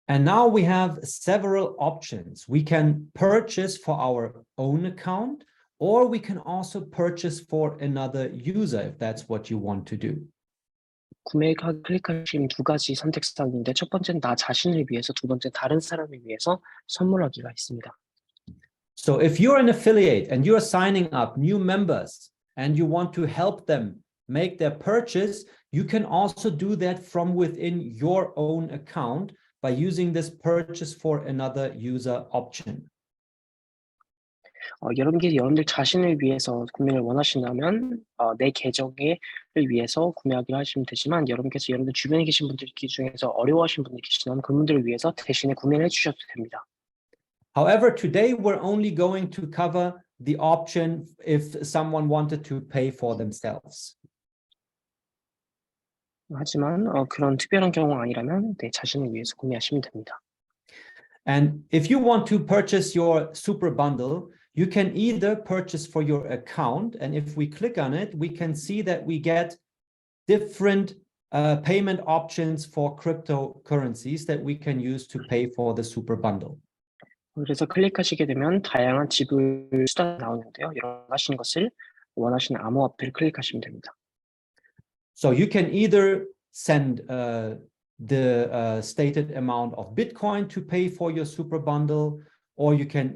S1: And now we have several options. We can purchase for our own account, or we can also purchase for another user if that's what you want to do.
S2: 구매 클릭하시면 두 가지 선택사항인데 첫 번째는 나 자신을 위해서, 두 번째는 다른 사람을 위해서 선물하기가 있습니다.
S1: So if you're an affiliate and you're signing up new members and you want to help them make their purchase, you can also do that from within your own account by using this purchase for another user option.
S2: 여러분들 자신을 위해서 구매를 원하신다면 내 계정을 위해서 구매하기로 하시면 되지만 여러분께서 여러분들 주변에 계신 분들 중에서 어려워하시는 분들이 계시다면 그분들을 위해서 대신에 구매를 해주셔도 됩니다.
S1: However, today we're only going to cover the option if someone wanted to pay for themselves.
S2: 하지만 그런 특별한 경우가 아니라면 내 자신을 위해서 구매하시면 됩니다.
S1: And if you want to purchase your super bundle, you can either purchase for your account, and if we click on it, we can see that we get different payment options for cryptocurrencies that we can use to pay for the super bundle.
S2: 그래서 클릭하시게 되면 다양한 지불 수단이 나오는데요. 여러분 하시는 것을 원하시는 암호화폐를 클릭하시면 됩니다.
S1: So you can either send the stated amount of Bitcoin to pay for your super bundle, or you can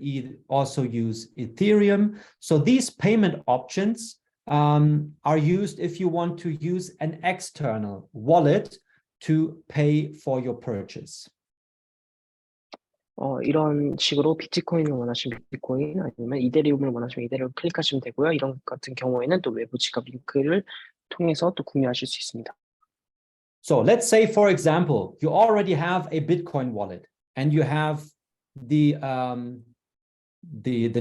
S1: also use Ethereum. So these payment options are used if you want to use an external wallet to pay for your purchase.
S2: 이런 식으로 비트코인을 원하시면 비트코인 아니면 이데리움을 원하시면 이데리움 클릭하시면 되고요. 이런 같은 경우에는 또 외부 지갑 링크를 통해서 또 구매하실 수 있습니다.
S1: So let's say, for example, you already have a Bitcoin wallet and you have the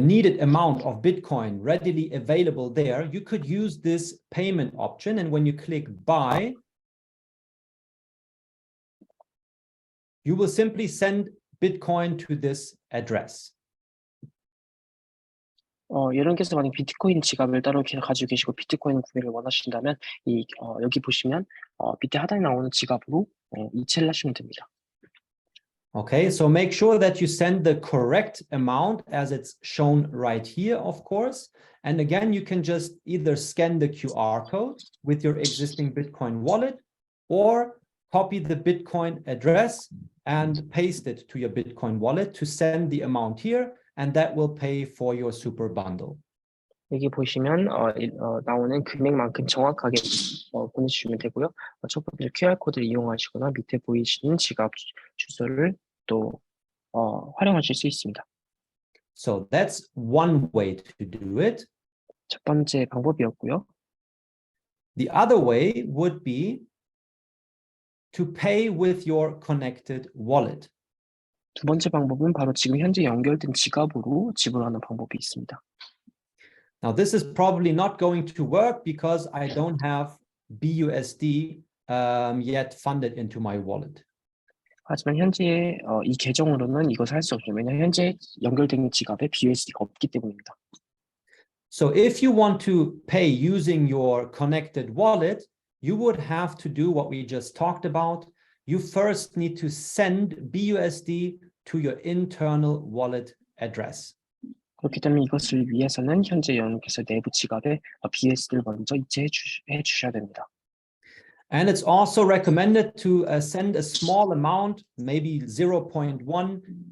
S1: needed amount of Bitcoin readily available there. You could use this payment option, and when you click buy, you will simply send Bitcoin to this address.
S2: 여러분께서 만약 비트코인 지갑을 따로 가지고 계시고 비트코인 구매를 원하신다면 여기 보시면 밑에 하단에 나오는 지갑으로 이체를 하시면 됩니다.
S1: Okay, so make sure that you send the correct amount as it's shown right here, of course. And again, you can just either scan the QR code with your existing Bitcoin wallet or copy the Bitcoin address and paste it to your Bitcoin wallet to send the amount here, and that will pay for your super bundle.
S2: 여기 보시면 나오는 금액만큼 정확하게 보내주시면 되고요. 첫 번째 QR 코드를 이용하시거나 밑에 보이시는 지갑 주소를 또 활용하실 수 있습니다.
S1: So that's one way to do it.
S2: 첫 번째 방법이었고요.
S1: The other way would be to pay with your connected wallet.
S2: 두 번째 방법은 바로 지금 현재 연결된 지갑으로 지불하는 방법이 있습니다.
S1: Now, this is probably not going to work because I don't have BUSD yet funded into my wallet.
S2: 하지만 현재 이 계정으로는 이것을 할 수 없죠. 왜냐하면 현재 연결된 지갑에 BUSD가 없기 때문입니다.
S1: So if you want to pay using your connected wallet, you would have to do what we just talked about. You first need to send BUSD to your internal wallet address.
S2: 그렇기 때문에 이것을 위해서는 현재 여러분께서 내부 지갑에 BUSD를 먼저 이체해 주셔야 됩니다.
S1: And it's also recommended to send a small amount, maybe 0.1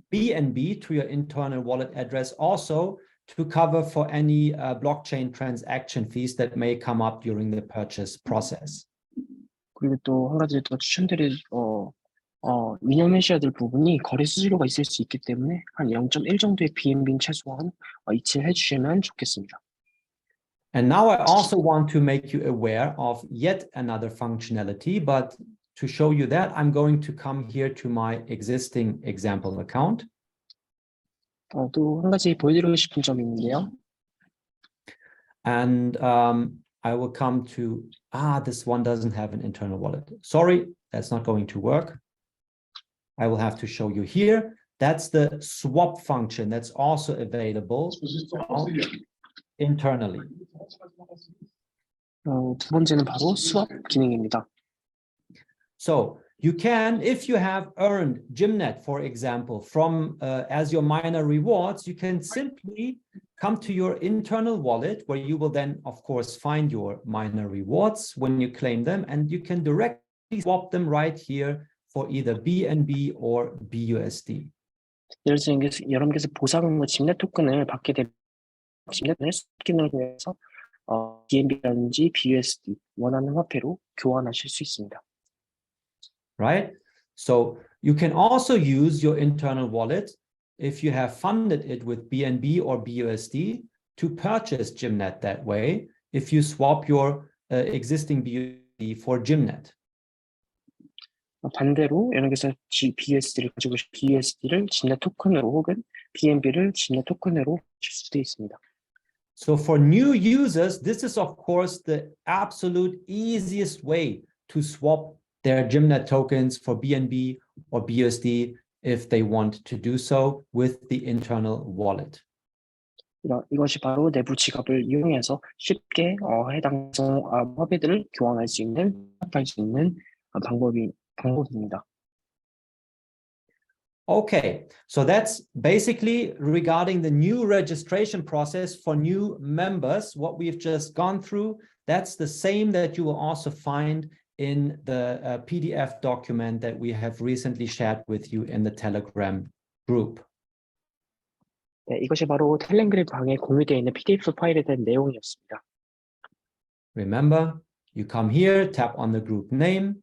S1: BNB to your internal wallet address also to cover for any blockchain transaction fees that may come up during the purchase process.
S2: 그리고 또 한 가지 더 추천드릴 유념하셔야 될 부분이 거래 수수료가 있을 수 있기 때문에 한 0.1 정도의 BNB는 최소한 이체를 해주시면 좋겠습니다.
S1: And now I also want to make you aware of yet another functionality, but to show you that, I'm going to come here to my existing example account.
S2: 또 한 가지 보여드리고 싶은 점이 있는데요.
S1: And I will come to, this one doesn't have an internal wallet. Sorry, that's not going to work. I will have to show you here. That's the swap function that's also available internally.
S2: 두 번째는 바로 수업 기능입니다.
S1: So you can, if you have earned GYMNET, for example, from as your minor rewards, you can simply come to your internal wallet where you will then, of course, find your minor rewards when you claim them, and you can directly swap them right here for either BNB or BUSD.
S2: 예를 들어서 여러분께서 보상으로 GYMNET 토큰을 받게 되면 GYMNET 스캔을 통해서 BNB라든지 BUSD 원하는 화폐로 교환하실 수 있습니다.
S1: Right? So you can also use your internal wallet if you have funded it with BNB or BUSD to purchase GYMNET that way if you swap your existing BUSD for GYMNET.
S2: 반대로 여러분께서 BUSD를 가지고 BUSD를 GYMNET 토큰으로 혹은 BNB를 GYMNET 토큰으로 줄 수도 있습니다.
S1: So for new users, this is of course the absolute easiest way to swap their GYMNET tokens for BNB or BUSD if they want to do so with the internal wallet.
S2: 이것이 바로 내부 지갑을 이용해서 쉽게 해당 화폐들을 교환할 수 있는, 할 수 있는 방법입니다.
S1: Okay, so that's basically regarding the new registration process for new members. What we've just gone through, that's the same that you will also find in the PDF document that we have recently shared with you in the Telegram group.
S2: 네, 이것이 바로 텔레그램 방에 공유되어 있는 PDF 파일에 대한 내용이었습니다.
S1: Remember, you come here, tap on the group name,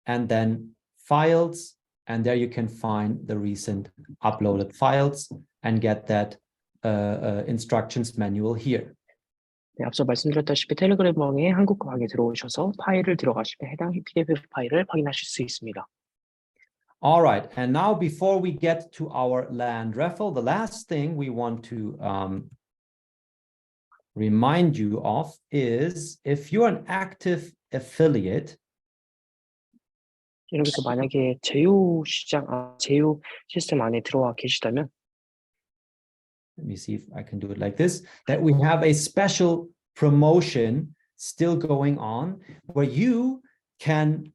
S1: and then Files and there you can find the recent uploaded files and get that instructions manual here.
S2: 네, 앞서 말씀드렸다시피 텔레그램방에 한국어방에 들어오셔서 파일을 들어가시면 해당 PDF 파일을 확인하실 수 있습니다.
S1: All right, and now before we get to our land raffle, the last thing we want to remind you of is if you're an active affiliate,
S2: 여러분께서 만약에 제휴 시스템 안에 들어와 계시다면
S1: let me see if I can do it like this, that we have a special promotion still going on where you can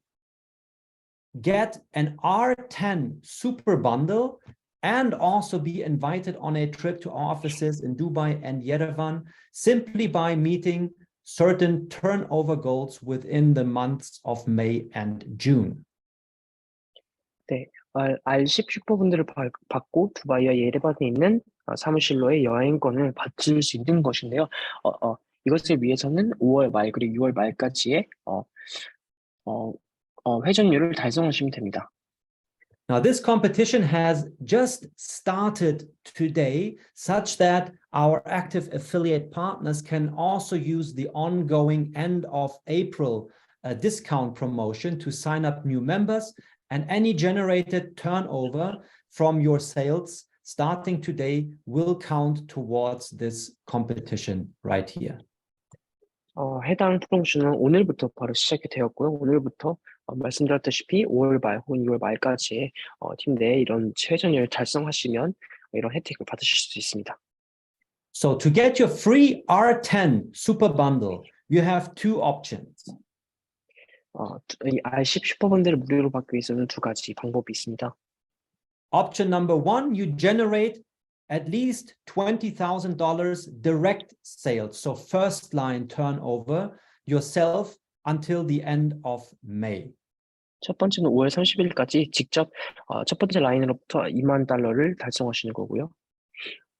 S1: get an R10 super bundle and also be invited on a trip to our offices in Dubai and Yerevan simply by meeting certain turnover goals within the months of May and June.
S2: 네, R10 슈퍼분들을 받고 두바이와 예레반에 있는 사무실로의 여행권을 받을 수 있는 것인데요. 이것을 위해서는 5월 말 그리고 6월 말까지의 회전율을 달성하시면 됩니다.
S1: Now, this competition has just started today, such that our active affiliate partners can also use the ongoing end of April discount promotion to sign up new members, and any generated turnover from your sales starting today will count towards this competition right here.
S2: 해당 프로모션은 오늘부터 바로 시작이 되었고요. 오늘부터 말씀드렸다시피 5월 말 혹은 6월 말까지 팀 내에 이런 회전율을 달성하시면 이런 혜택을 받으실 수 있습니다.
S1: So to get your free R10 super bundle, you have two options.
S2: 이 R10 슈퍼번들을 무료로 받기 위해서는 두 가지 방법이 있습니다.
S1: Option number one, you generate at least $20,000 direct sales. So first line turnover yourself until the end of May.
S2: 첫 번째는 5월 30일까지 직접 첫 번째 라인으로부터 $20,000를 달성하시는 거고요.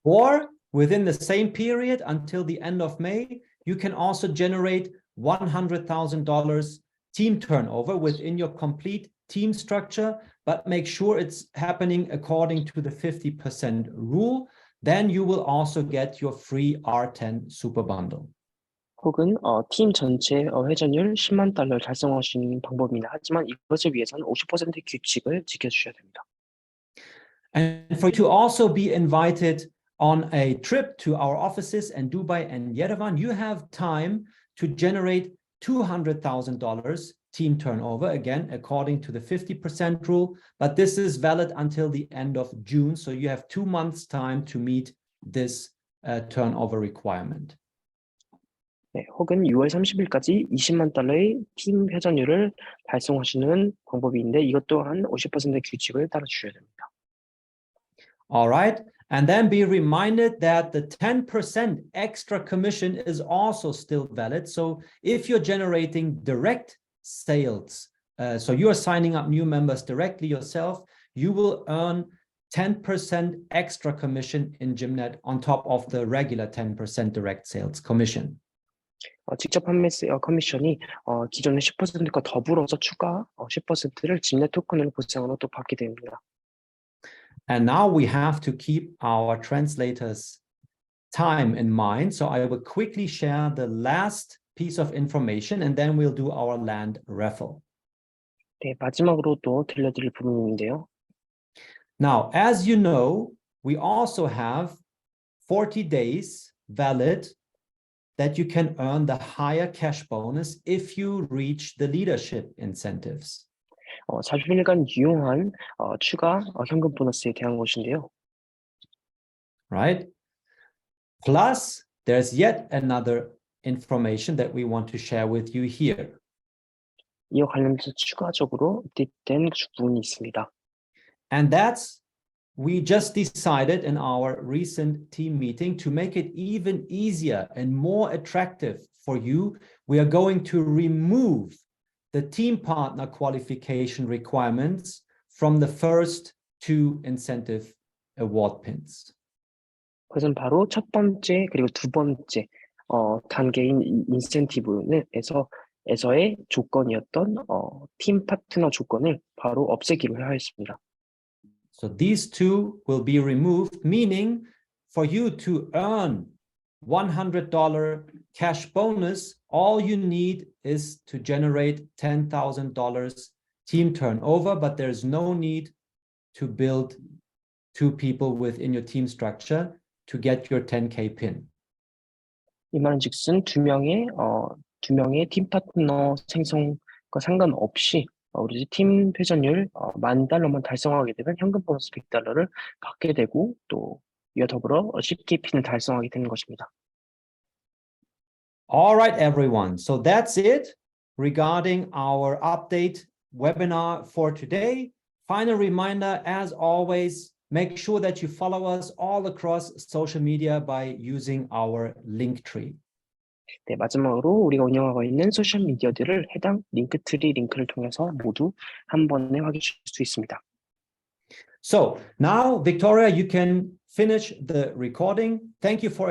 S1: Or within the same period until the end of May, you can also generate $100,000 team turnover within your complete team structure, but make sure it's happening according to the 50% rule. Then you will also get your free R10 super bundle.
S2: 혹은 팀 전체 회전율 $100,000를 달성하시는 방법입니다. 하지만 이것을 위해서는 50% 규칙을 지켜주셔야 됩니다.
S1: And for you to also be invited on a trip to our offices in Dubai and Yerevan, you have time to generate $200,000 team turnover, again, according to the 50% rule, but this is valid until the end of June, so you have 2 months time to meet this turnover requirement.
S2: 네, 혹은 6월 30일까지 $200,000의 팀 회전율을 달성하시는 방법인데 이것 또한 50% 규칙을 따라주셔야 됩니다.
S1: All right, and then be reminded that the 10% extra commission is also still valid. So if you're generating direct sales, so you're signing up new members directly yourself, you will earn 10% extra commission in GYMNET on top of the regular 10% direct sales commission.
S2: 직접 판매 커미션이 기존의 10%과 더불어서 추가 10%를 GYMNET 토큰으로 보상으로 또 받게 됩니다.
S1: And now we have to keep our translators' time in mind. So I will quickly share the last piece of information and then we'll do our land raffle.
S2: 네, 마지막으로 또 들려드릴 부분인데요.
S1: Now, as you know, we also have 40 days valid that you can earn the higher cash bonus if you reach the leadership incentives.
S2: 40일간 유용한 추가 현금 보너스에 대한 것인데요.
S1: Right? Plus, there's yet another information that we want to share with you here.
S2: 이와 관련해서 추가적으로 업데이트된 부분이 있습니다.
S1: And that's, we just decided in our recent team meeting to make it even easier and more attractive for you. We are going to remove the team partner qualification requirements from the first 2 incentive award pins.
S2: 그것은 바로 첫 번째 그리고 두 번째 단계인 인센티브에서의 조건이었던 팀 파트너 조건을 바로 없애기로 하였습니다.
S1: So these two will be removed, meaning for you to earn $100 cash bonus, all you need is to generate $10,000 team turnover, but there's no need to build 2 people within your team structure to get your 10K pin.
S2: 이 말은즉슨 두 명의 팀 파트너 생성과 상관없이 우리 팀 회전율 $10,000만 달성하게 되면 현금 보너스 $100를 받게 되고 또 이와 더불어 10K 핀을 달성하게 되는 것입니다.
S1: All right, everyone. So that's it regarding our update webinar for today. Final reminder, as always, make sure that you follow us all across social media by using our link tree.
S2: 네, 마지막으로 우리가 운영하고 있는 소셜 미디어들을 해당 링크트리 링크를 통해서 모두 한 번에 확인할 수 있습니다.
S1: So now, Victoria, you can finish the recording. Thank you for